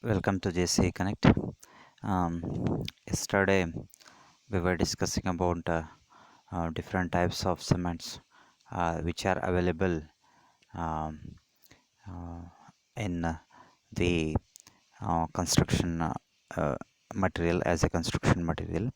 Welcome to JC Connect. Yesterday we were discussing about different types of cements which are available um, uh, in the construction uh, material as a construction material.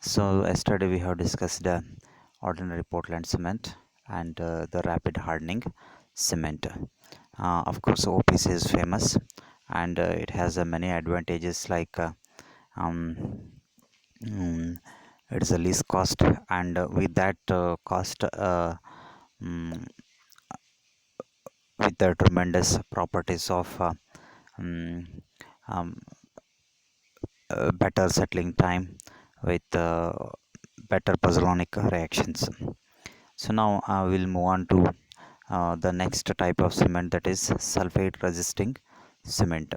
So yesterday we have discussed ordinary Portland cement and the rapid hardening cement. Of course, OPC is famous and it has many advantages like um, mm, it's a least cost, and with that cost, mm, with the tremendous properties of mm, um, better settling time with better pozzolanic reactions. So now we'll move on to the next type of cement, that is sulfate resisting cement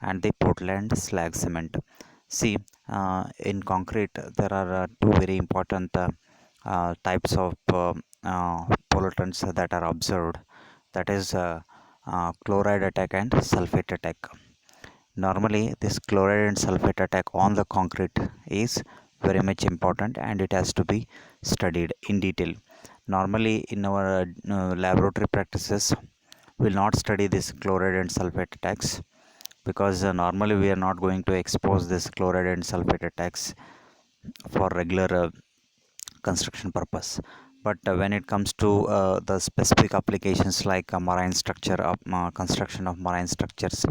and the Portland slag cement. See, in concrete, there are two very important types of pollutants that are observed. That is chloride attack and sulfate attack. Normally, this chloride and sulfate attack on the concrete is very much important and it has to be studied in detail. Normally, in our laboratory practices, we will not study this chloride and sulfate attacks because normally we are not going to expose this chloride and sulfate attacks for regular construction purpose. But when it comes to the specific applications like marine structure of construction of marine structures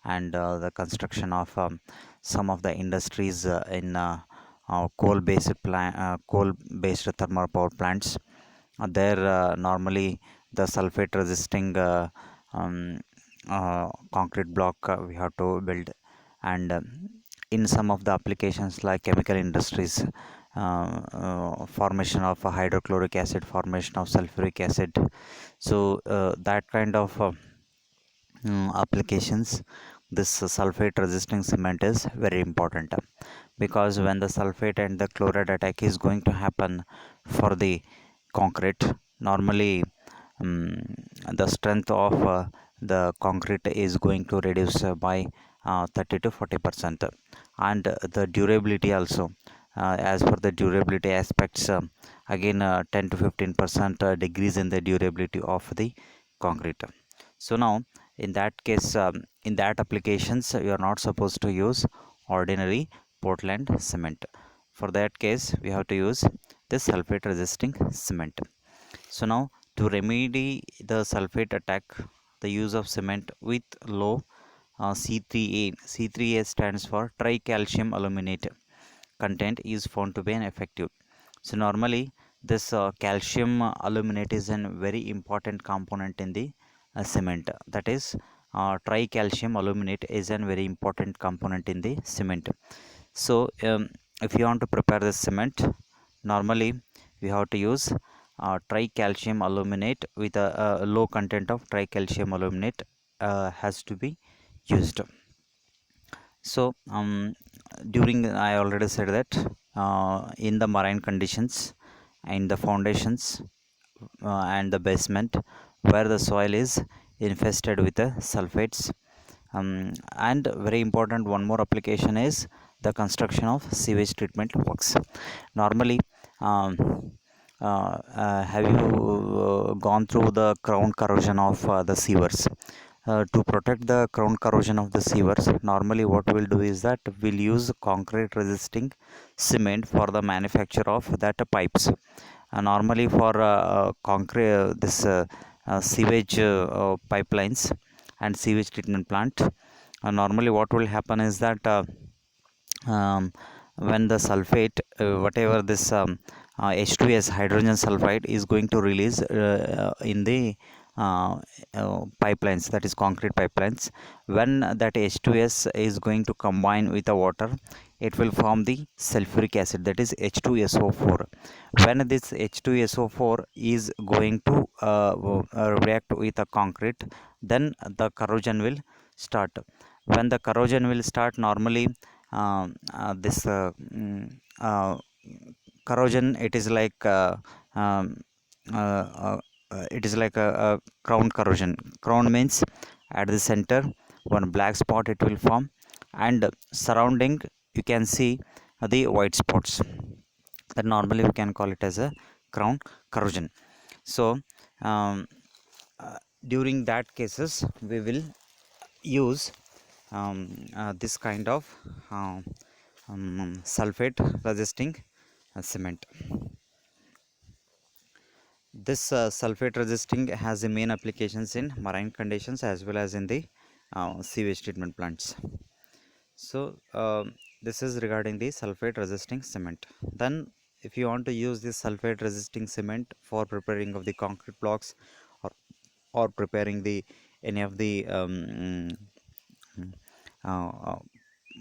and the construction of some of the industries in coal based thermal power plants, there normally the sulfate resisting concrete block we have to build, and in some of the applications like chemical industries, formation of hydrochloric acid, formation of sulfuric acid. So that kind of applications, this sulfate resisting cement is very important, because when the sulfate and the chloride attack is going to happen for the concrete, normally um, the strength of the concrete is going to reduce by 30 to 40%, and the durability also, as per the durability aspects, again 10 to 15% decrease in the durability of the concrete. So now in that case, in that applications, you are not supposed to use ordinary Portland cement. For that case, we have to use this sulfate resisting cement. So now, to remedy the sulfate attack, the use of cement with low C3A. C3A stands for tricalcium aluminate content is found to be an effective. So normally this calcium aluminate is a very important component in the cement. That is, tricalcium aluminate is a very important component in the cement. So if you want to prepare the cement, normally we have to use tricalcium aluminate with a low content of tricalcium aluminate has to be used. So during, I already said that in the marine conditions, in the foundations and the basement where the soil is infested with the sulfates, and very important one more application is the construction of sewage treatment works. Normally, um, have you gone through the crown corrosion of the sewers? To protect the crown corrosion of the sewers, normally what we'll do is that we'll use concrete resisting cement for the manufacture of that pipes. Normally for concrete this sewage pipelines and sewage treatment plant, normally what will happen is that um, when the sulfate, whatever this H2S, hydrogen sulfide, is going to release in the pipelines, that is concrete pipelines, when that H2S is going to combine with the water, it will form the sulfuric acid, that is H2SO4. When this H2SO4 is going to react with the concrete, then the corrosion will start. When the corrosion will start, normally this corrosion, it is like um, uh, uh, it is like a crown corrosion. Crown means at the center one black spot it will form, and surrounding you can see the white spots, that normally we can call it as a crown corrosion. So um, during that cases we will use this kind of uh, sulfate resisting cement. This sulfate resisting has the main applications in marine conditions as well as in the sewage treatment plants. So this is regarding the sulfate resisting cement. Then if you want to use this sulfate resisting cement for preparing of the concrete blocks, or preparing the any of the mm, uh, uh,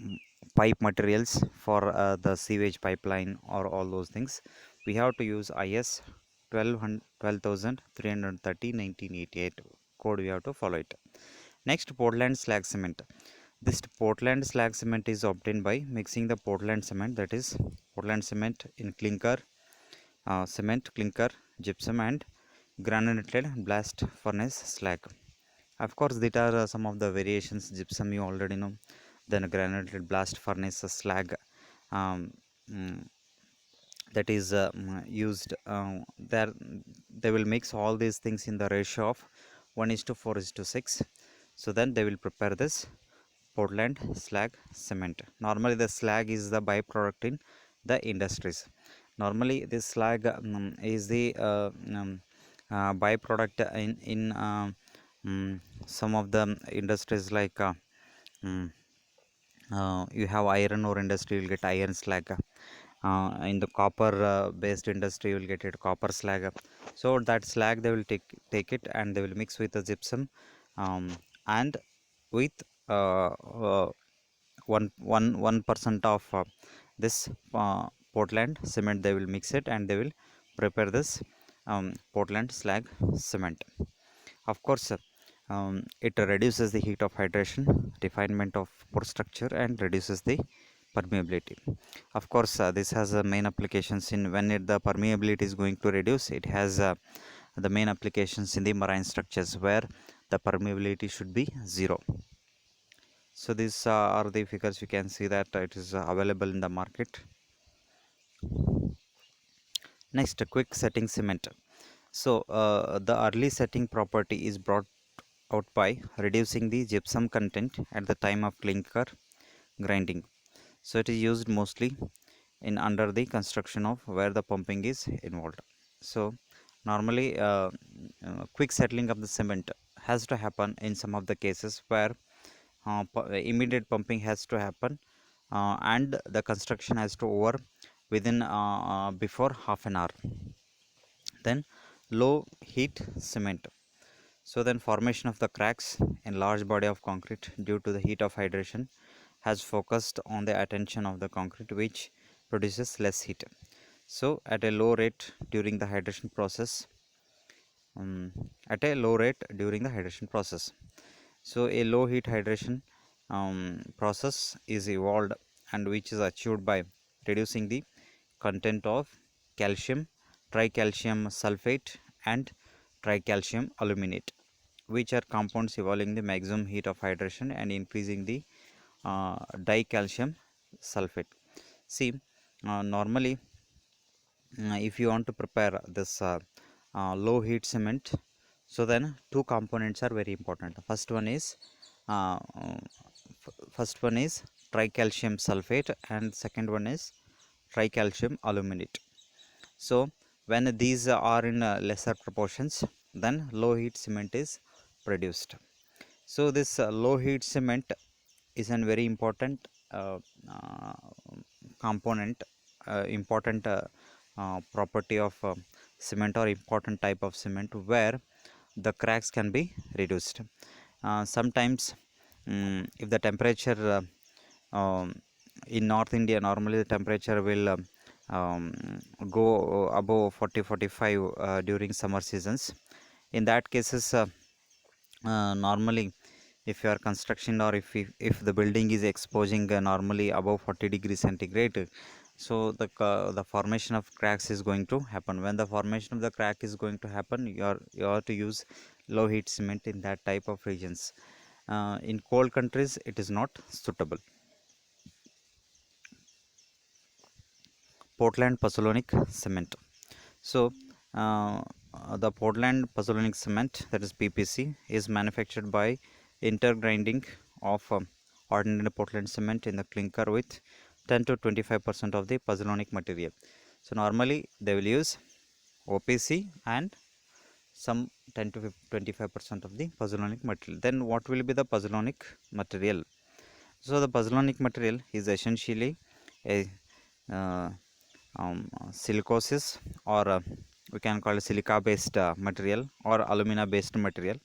mm, pipe materials for the sewage pipeline or all those things, we have to use IS 12330 code. We have to follow it. Next, Portland slag cement. This Portland slag cement is obtained by mixing the Portland cement, that is Portland cement, in clinker, cement, clinker, gypsum, and granulated blast furnace slag. Of course, these are some of the variations. Gypsum you already know. Then granulated blast furnace slag, um, mm, that is used. There, they will mix all these things in the ratio of 1:4:6. So then they will prepare this Portland slag cement. Normally, the slag is the byproduct in the industries. Normally, this slag is the byproduct in some of the industries like mm, you have iron ore industry, you will get iron slag. In the copper based industry, you will get it copper slag. So that slag they will take it and they will mix with the gypsum, and with uh, uh, 1% of this Portland cement, they will mix it and they will prepare this Portland slag cement. Of course, it reduces the heat of hydration, refinement of pore structure, and reduces the permeability. Of course, this has main applications in when the permeability is going to reduce. It has the main applications in the marine structures where the permeability should be zero. So these are the figures. You can see that it is available in the market. Next, quick setting cement. So the early setting property is brought out by reducing the gypsum content at the time of clinker grinding. So it is used mostly in under the construction of where the pumping is involved. So normally quick settling of the cement has to happen in some of the cases where immediate pumping has to happen, and the construction has to over within before half an hour. Then low heat cement. So then formation of the cracks in large body of concrete due to the heat of hydration has focused on the attention of the concrete, which produces less heat. So at a low rate during the hydration process, um, at a low rate during the hydration process. So a low heat hydration process is evolved, and which is achieved by reducing the content of calcium, tricalcium sulfate, and tricalcium aluminate, which are compounds evolving the maximum heat of hydration and increasing the dicalcium sulfate. See, normally, if you want to prepare this low heat cement, so then two components are very important. Uh, First one is tricalcium sulfate, and second one is tricalcium aluminate. So when these are in lesser proportions, then low heat cement is produced. So this low heat cement is a very important uh, uh, component, important property of cement, or important type of cement where the cracks can be reduced. Sometimes if the temperature in North India, normally the temperature will um, go above 40-45 during summer seasons. In that cases, normally if you are construction, or if the building is exposing normally above 40 degrees centigrade, so the formation of cracks is going to happen. When the formation of the crack is going to happen, you are to use low heat cement in that type of regions. in cold countries it is not suitable. Portland pozzolanic cement. So the Portland pozzolanic cement, that is PPC, is manufactured by intergrinding of ordinary Portland cement in the clinker with 10 to 25% of the pozzolanic material. So normally they will use OPC and some 10 to 25% of the pozzolanic material. Then what will be the pozzolanic material? So the pozzolanic material is essentially a uh, silicosis, or we can call it silica based material or alumina based material,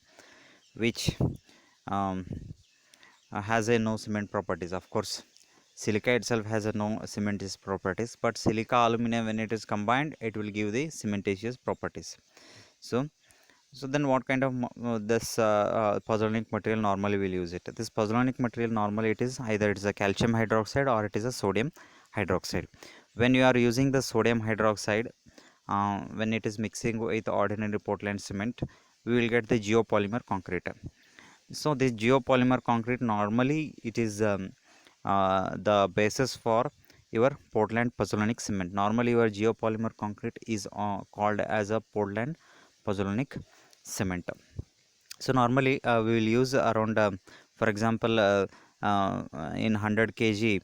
which um, has a no cement properties. Of course, silica itself has a no cementitious properties, but silica alumina, when it is combined, it will give the cementitious properties. So then what kind of this pozzolanic material normally will use it? This pozzolanic material normally it is either it is a calcium hydroxide or it is a sodium hydroxide. When you are using the sodium hydroxide, when it is mixing with ordinary Portland cement, we will get the geopolymer concrete. So this geopolymer concrete normally it is the basis for your Portland pozzolanic cement. Normally your geopolymer concrete is called as a Portland pozzolanic cement. So normally we will use around for example in 100 kg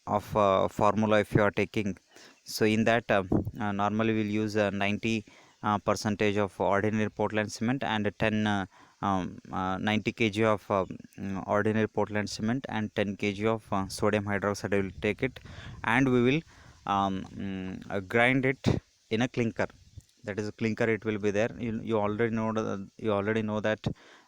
of formula if you are taking. So in that normally we'll use 90 percentage of ordinary Portland cement and 90 kg of ordinary Portland cement and 10 kg of sodium hydroxide. I will take it and we will grind it in a clinker. That is a clinker, it will be there. You already know that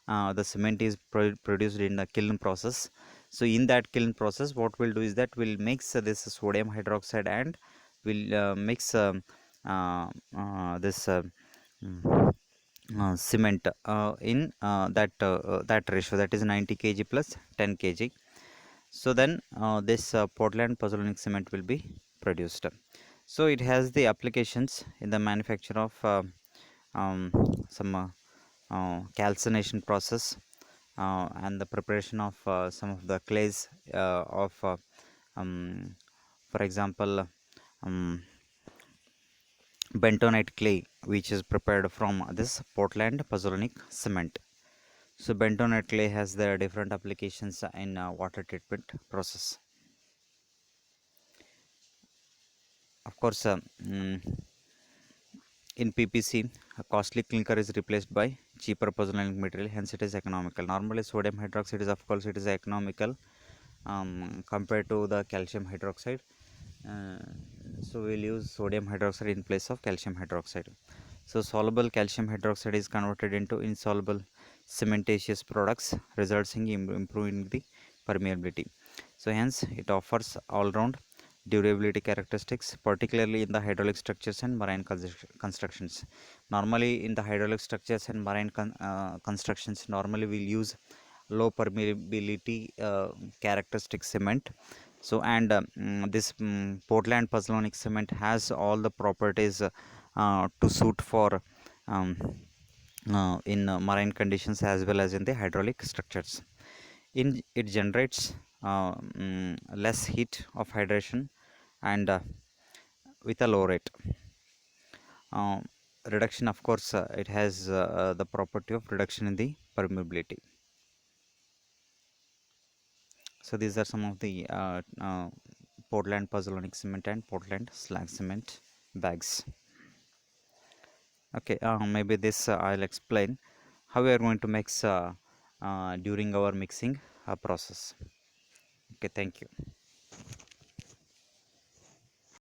the cement is produced in the kiln process. So in that kiln process, what we'll do is that we'll mix this sodium hydroxide and we'll mix this mm, cement in that ratio, that is 90 kg plus 10 kg. So then this Portland pozzolanic cement will be produced. So it has the applications in the manufacture of um, some calcination process and the preparation of some of the clays of um, for example um, bentonite clay, which is prepared from this Portland pozzolanic cement. So bentonite clay has the different applications in water treatment process. Of course, in PPC, a costly clinker is replaced by cheaper pozzolanic material, hence it is economical. Normally, sodium hydroxide is, of course, it is economical compared to the calcium hydroxide. Uh, so we'll use sodium hydroxide in place of calcium hydroxide. So soluble calcium hydroxide is converted into insoluble cementitious products, resulting in improving the permeability. So hence it offers all-round durability characteristics, particularly in the hydraulic structures and marine constructions. Normally in the hydraulic structures and marine constructions, normally we'll use low permeability characteristic cement. So and this Portland pozzolanic cement has all the properties to suit for um, in marine conditions as well as in the hydraulic structures. It generates less heat of hydration and with a low rate. Uh, Reduction, of course, it has the property of reduction in the permeability. So these are some of the Portland pozzolanic cement and Portland slag cement bags. Okay, maybe this I'll explain how we are going to mix during our mixing process. Okay, thank you.